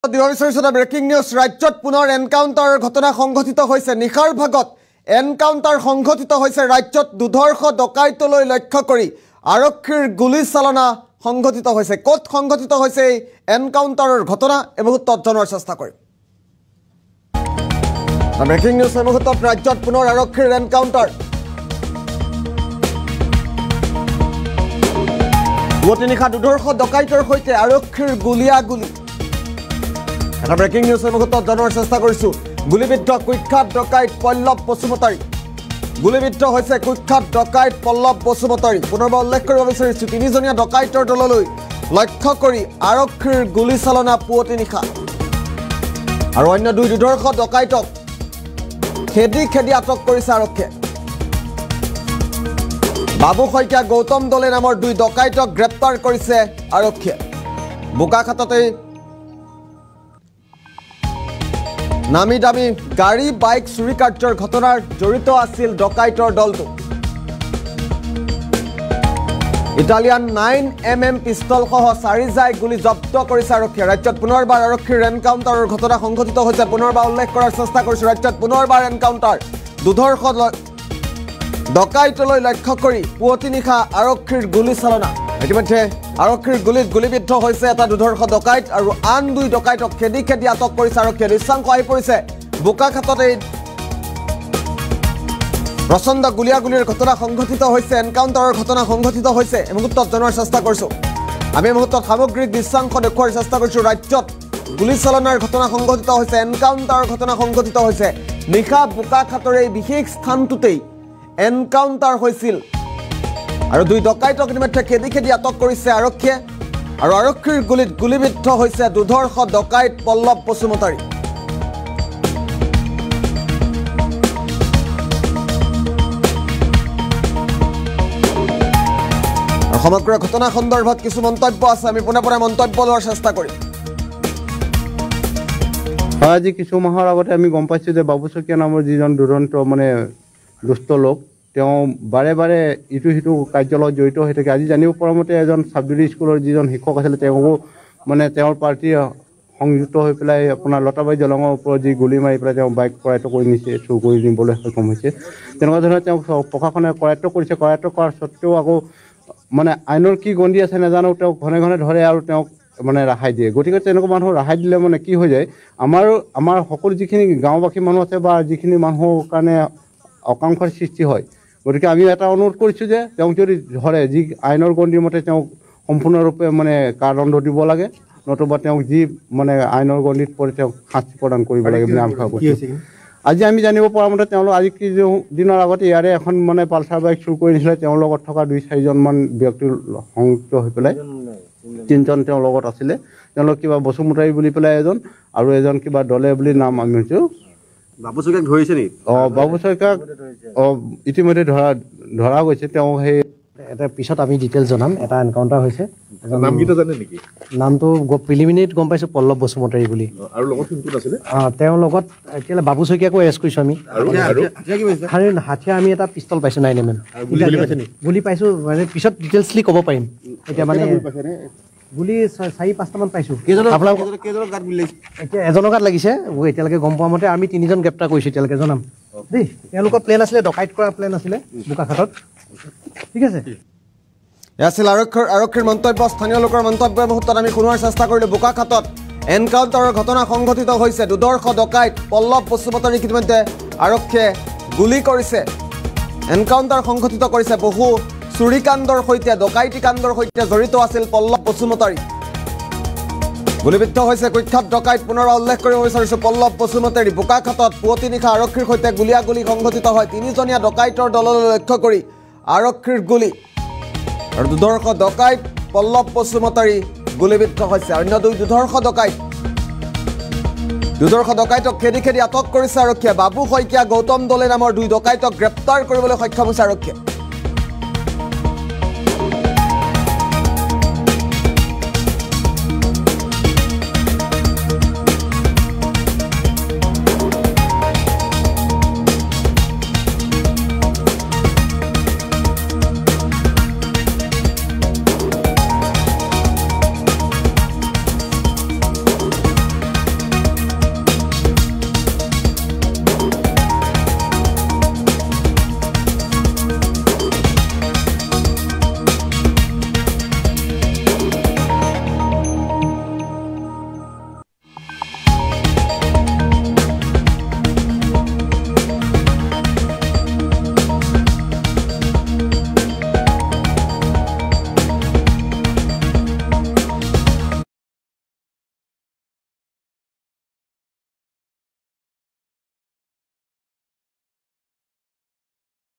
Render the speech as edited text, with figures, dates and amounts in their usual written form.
breaking news ৰাজ্যত পুনৰ encounter ঘটনা সংঘটিত হৈছে নিশাৰ ভাগত এনকাউণ্টাৰ সংঘটিত হৈছে ৰাজ্যত দুধৰ্ষ ডকাইতলৈ লক্ষ্য কৰি আৰক্ষীৰ গুলীচালনা সংঘটিত হৈছে ক'ত সংঘটিত হৈছে এই এনকাউণ্টাৰৰ ঘটনা এই মুহূৰ্তত জনাৰ চেষ্টা কৰিম ব্ৰেকিং নিউজ এই মুহূৰ্তত ৰাজ্যত পুনৰ আৰক্ষীৰ এনকাউণ্টাৰ পুৱতি নিশা দুধৰ্ষ ডকাইতৰ সৈতে আৰক্ষীৰ গুলীয়াগুলী এটা ব্ৰেকিং নিউজ এই মুহূৰ্তত জনাৰ চেষ্টা কৰিছোঁ গুলীবিদ্ধ কুখ্যাত ডকাইত পল্লৱ বসুমতাৰী গুলীবিদ্ধ হৈছে কুখ্যাত ডকাইত পল্লৱ বসুমতাৰী পুনৰবাৰ উল্লেখ কৰিব বিচাৰিছোঁ তিনিজনীয়া ডকাইতৰ দললৈ লক্ষ্য কৰি আৰক্ষীৰ গুলীচালনা পুৱতি নিশা আৰু অন্য দুই দুধৰ্ষ ডকাইতক খেদি আটক কৰিছে আৰক্ষীয়ে বাবু শইকীয়া গৌতম দলে নামৰ দুই ডকাইতক গ্ৰেপ্তাৰ কৰিছে আৰক্ষীয়ে বোকাখাটতে নামি দামী গাড়ী বাইক চুৰি কাৰ্যৰ ঘটনাৰ জড়িত আছিল ডকাইতৰ দলটো ইটালিয়ান 9mm পিস্তলসহ 4 জাই গুলী জব্দ কৰিছে আৰক্ষীয়ে ৰাজ্যত পুনৰবাৰ আৰক্ষীৰ এনকাউণ্টাৰৰ ঘটনা সংঘটিত হৈছে পুনৰবাৰ উল্লেখ কৰাৰ চেষ্টা কৰিছোঁ ৰাজ্যত পুনৰবাৰ এনকাউণ্টাৰ দুধৰ্ষ ডকাইতলৈ লক্ষ্য কৰি পুৱতি নিশা আৰক্ষীৰ গুলীচালনা ইতিমধ্যে আৰক্ষীৰ গুলীত গুলীবিদ্ধ হৈছে এটা দুধৰ্ষ ডকাইত আৰু আন দুই ডকাইতক খেদি আটক কৰিছে আৰক্ষীয়ে দৃশ্যাংশ আহি পৰিছে বোকাখাটত এই প্ৰচণ্ড গুলীয়াগুলীৰ ঘটনা সংঘটিত হৈছে এনকাউণ্টাৰৰ ঘটনা সংঘটিত হৈছে এই মুহূৰ্তত জনাৰ চেষ্টা কৰিছোঁ আমি এই মুহূৰ্তত সামগ্ৰিক দৃশ্যাংশ দেখুৱাৰ চেষ্টা কৰিছোঁ ৰাজ্যত গুলীচালনাৰ ঘটনা সংঘটিত হৈছে এনকাউণ্টাৰৰ ঘটনা সংঘটিত হৈছে নিশা বোকাখাটৰ এই বিশেষ স্থানটোতেই এনকাউণ্টাৰ হৈছিল আৰু দুই ডকাইতক ইতিমধ্যে খেদি আটক কৰিছে আৰক্ষীয়ে আৰু আৰক্ষীৰ গুলীত গুলীবিদ্ধ হৈছে দুধৰ্ষ ডকাইত পল্লৱ বসুমতাৰী সমগ্ৰ ঘটনা সন্দৰ্ভত কিছু মন্তব্য আছে আমি পুনে মন্তব্য লোৱাৰ চেষ্টা কৰিম আজি কিছু মাহৰ আগতে আমি গম পাইছোঁ যে বাবু শইকীয়া নামৰ যিজন দুৰন্ত মানে দুষ্ট লোক তেওঁ বাৰে বাৰে ইটো সিটো কাৰ্যালয়ত জড়িত হৈ থাকে আজি জানিব পৰা মতে এজন চাবডিভিজন স্কুলৰ যিজন শিক্ষক আছিলে তেওঁকো মানে তেওঁৰ পাৰ্টি সংযুক্ত হৈ পেলাই আপোনাৰ লতাবাৰী দলঙৰ ওপৰত যি গুলী মাৰি পেলাই তেওঁ বাইক কৰায়ত্ব কৰি নিছে চুৰ কৰি নিবলৈ সক্ষম হৈছে তেনেকুৱা ধৰণে তেওঁক প্ৰশাসনে কৰায়ত্ব কৰিছে কৰায়ত্ব কৰাৰ স্বত্তেও আকৌ মানে আইনৰ কি গণ্ডি আছে নাজানো তেওঁক ঘনে ধৰে আৰু তেওঁক মানে ৰেহাই দিয়ে গতিকে তেনেকুৱা মানুহ ৰেহাই দিলে মানে কি হৈ যায় আমাৰ সকলো যিখিনি গাঁওবাসী মানুহ আছে বা যিখিনি মানুহৰ কাৰণে আকাংক্ষাৰ সৃষ্টি হয় গতিকে আমি এটা অনুৰোধ কৰিছোঁ যে তেওঁক যদি ধৰে যি আইনৰ গণ্ডিৰ মতে তেওঁক সম্পূৰ্ণৰূপে মানে কাৰাদণ্ড দিব লাগে নতুবা তেওঁক যি মানে আইনৰ গণ্ডিত পৰি তেওঁক শাস্তি প্ৰদান কৰিব লাগে বুলি আশা কৰিছোঁ আজি আমি জানিব পৰা মতে তেওঁলোক আজি দিনৰ আগতে ইয়াৰে এখন মানে পালচাৰ বাইক চুৰ কৰি নিছিলে তেওঁৰ লগত থকা 2-4জনমান ব্যক্তি সংযুক্ত হৈ পেলাই 3জন তেওঁৰ লগত আছিলে তেওঁলোক কিবা বসুমতাৰী বুলি পেলাই এজন আৰু এজন কিবা দলে বুলি নাম আমি হৈছোঁ বাবু শইকীয়াক ধৰিছে নেকি বাবু শইকীয়াক ইতিমধ্যে ধৰা গৈছে তেওঁ সেই এটা পিছত আমি ডিটেইলছ জনাম এটা এনকাউণ্টাৰ হৈছে নামকেইটা জানে নেকি নামটো প্ৰিলিমিনেৰীত গম পাইছোঁ পল্লৱ বসুমতাৰী বুলি আৰু লগত কোন আছিলে তেওঁৰ লগত এতিয়া বাবু শইকীয়াকো এৰেষ্ট কৰিছোঁ আমি হাথিয়াৰ আমি এটা পিষ্টল পাইছোঁ 9mm গুলী পাইছোঁ মানে পিছত ডিটেইলছলি ক'ব পাৰিম এতিয়া মানে গুলী 4-5টামান পাইছোঁ এতিয়া এজনৰ গাত লাগিছে এতিয়ালৈকে গম পোৱা মতে আমি 3জন গ্ৰেপ্তাৰ কৰিছোঁ এতিয়ালৈকে জনাম দেই তেওঁলোকৰ প্লেন আছিলে ডকাইত কৰা প্লেন আছিলে বোকাখাটত ঠিক আছে এয়া আছিল আৰক্ষীৰ মন্তব্য স্থানীয় লোকৰ মন্তব্য মুহূৰ্তত আমি শুনোৱাৰ চেষ্টা কৰিলোঁ বোকাখাটত এনকাউণ্টাৰৰ ঘটনা সংঘটিত হৈছে দুধৰ্ষ ডকাইত পল্লৱ বসুমতাৰীক ইতিমধ্যে আৰক্ষীয়ে গুলী কৰিছে এনকাউণ্টাৰ সংঘটিত কৰিছে বহু চুৰিকাণ্ডৰ সৈতে ডকাইতি কাণ্ডৰ সৈতে জড়িত আছিল পল্লৱ বসুমতাৰী গুলীবিদ্ধ হৈছে কুখ্যাত ডকাইত পুনৰ উল্লেখ কৰিব বিচাৰিছোঁ পল্লৱ বসুমতাৰী বোকাখাটত পুৱতি নিশা আৰক্ষীৰ সৈতে গুলীয়াগুলী সংঘটিত হয় তিনিজনীয়া ডকাইতৰ দললৈ লক্ষ্য কৰি আৰক্ষীৰ গুলী আৰু দুধৰ্ষ ডকাইত পল্লৱ বসুমতাৰী গুলীবিদ্ধ হৈছে অন্য দুই দুধৰ্ষ ডকাইতক খেদি আটক কৰিছে আৰক্ষীয়ে বাবু শইকীয়া গৌতম দলে নামৰ দুই ডকাইতক গ্ৰেপ্তাৰ কৰিবলৈ সক্ষম হৈছে আৰক্ষীয়ে